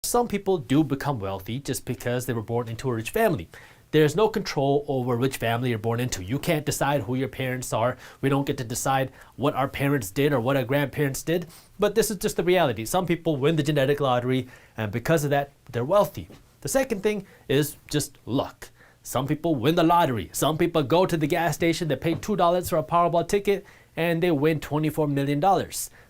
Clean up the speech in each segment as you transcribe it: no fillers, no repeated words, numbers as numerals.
some people do become wealthy just because they were born into a rich family. There's no control over which family you're born into. You can't decide who your parents are. We don't get to decide what our parents did or what our grandparents did. But this is just the reality. Some people win the genetic lottery, and because of that, they're wealthy. The second thing is just luck. Some people win the lottery. Some people go to the gas station, they pay $2 for a Powerball ticket, and they win $24 million.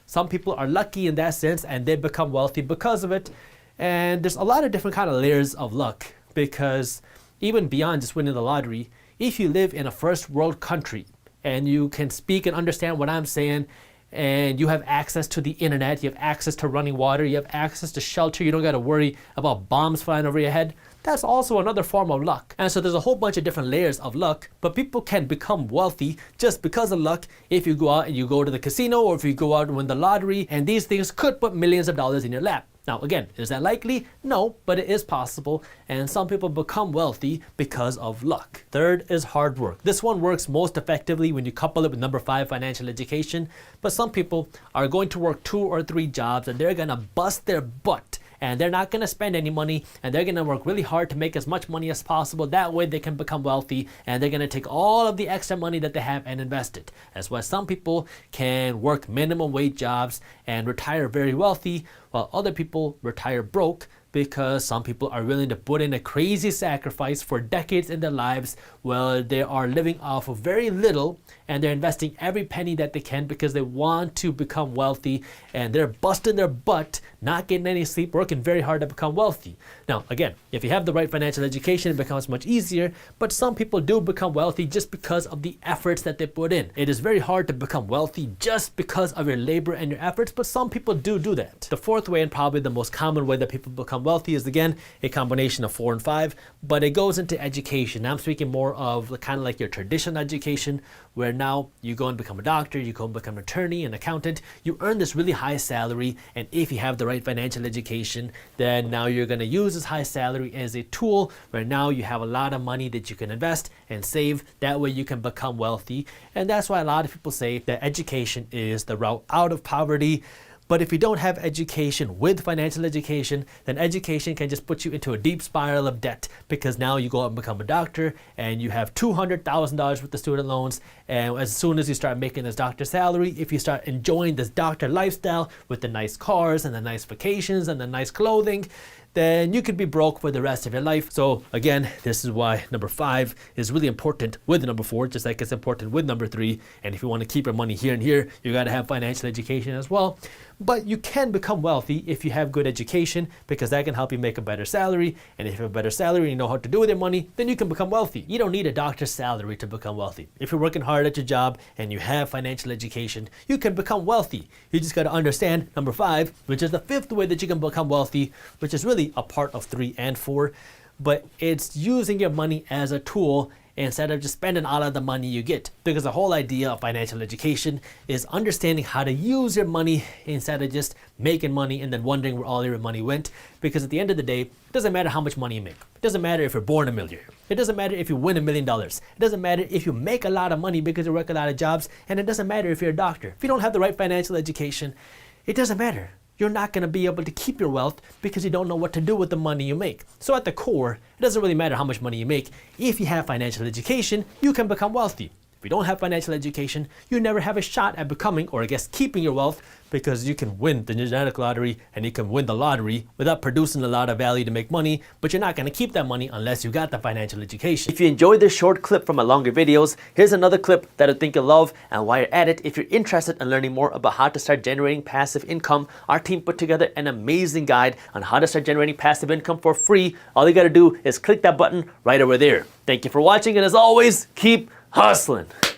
Some people are lucky in that sense, and they become wealthy because of it. And there's a lot of different kind of layers of luck, because even beyond just winning the lottery, if you live in a first world country and you can speak and understand what I'm saying, and you have access to the internet, you have access to running water, you have access to shelter, you don't got to worry about bombs flying over your head, that's also another form of luck. And so there's a whole bunch of different layers of luck, but people can become wealthy just because of luck if you go out and you go to the casino, or if you go out and win the lottery, and these things could put millions of dollars in your lap. Now again, is that likely? No, but it is possible, and some people become wealthy because of luck. Third is hard work. This one works most effectively when you couple it with number 5, financial education, but some people are going to work 2 or 3 jobs and they're gonna bust their butt, and they're not going to spend any money, and they're going to work really hard to make as much money as possible. That way they can become wealthy, and they're going to take all of the extra money that they have and invest it. That's why some people can work minimum wage jobs and retire very wealthy, while other people retire broke, because some people are willing to put in a crazy sacrifice for decades in their lives where they are living off of very little, and they're investing every penny that they can because they want to become wealthy, and they're busting their butt, not getting any sleep, working very hard to become wealthy. Now again, if you have the right financial education, it becomes much easier, but some people do become wealthy just because of the efforts that they put in. It is very hard to become wealthy just because of your labor and your efforts, but some people do that. The fourth way, and probably the most common way that people become wealthy, is again a combination of 4 and 5, but it goes into education. I'm speaking more of kind of like your traditional education, where now you go and become a doctor, you go and become an attorney, an accountant, you earn this really high salary, and if you have the right financial education, then now you're going to use this high salary as a tool where now you have a lot of money that you can invest and save. That way you can become wealthy, and that's why a lot of people say that education is the route out of poverty. But if you don't have education with financial education, then education can just put you into a deep spiral of debt, because now you go out and become a doctor and you have $200,000 with the student loans. And as soon as you start making this doctor salary, if you start enjoying this doctor lifestyle with the nice cars and the nice vacations and the nice clothing, then you could be broke for the rest of your life. So again, this is why number 5 is really important with number 4, just like it's important with number 3. And if you want to keep your money here and here, you got to have financial education as well. But you can become wealthy if you have good education, because that can help you make a better salary. And if you have a better salary and you know how to do with your money, then you can become wealthy. You don't need a doctor's salary to become wealthy. If you're working hard at your job and you have financial education, you can become wealthy. You just got to understand number 5, which is the 5th way that you can become wealthy, which is really a part of 3 and 4, but it's using your money as a tool instead of just spending all of the money you get. Because the whole idea of financial education is understanding how to use your money instead of just making money and then wondering where all your money went. Because at the end of the day, it doesn't matter how much money you make. It doesn't matter if you're born a millionaire. It doesn't matter if you win $1 million. It doesn't matter if you make a lot of money because you work a lot of jobs. And it doesn't matter if you're a doctor. If you don't have the right financial education, it doesn't matter. You're not going to be able to keep your wealth because you don't know what to do with the money you make. So at the core, it doesn't really matter how much money you make. If you have financial education, you can become wealthy. If you don't have financial education, you never have a shot at becoming, or I guess keeping your wealth, because you can win the genetic lottery and you can win the lottery without producing a lot of value to make money, but you're not going to keep that money unless you got the financial education. If you enjoyed this short clip from my longer videos, here's another clip that I think you'll love. And while you're at it, if you're interested in learning more about how to start generating passive income, our team put together an amazing guide on how to start generating passive income for free. All you got to do is click that button right over there. Thank you for watching, and as always, keep hustling.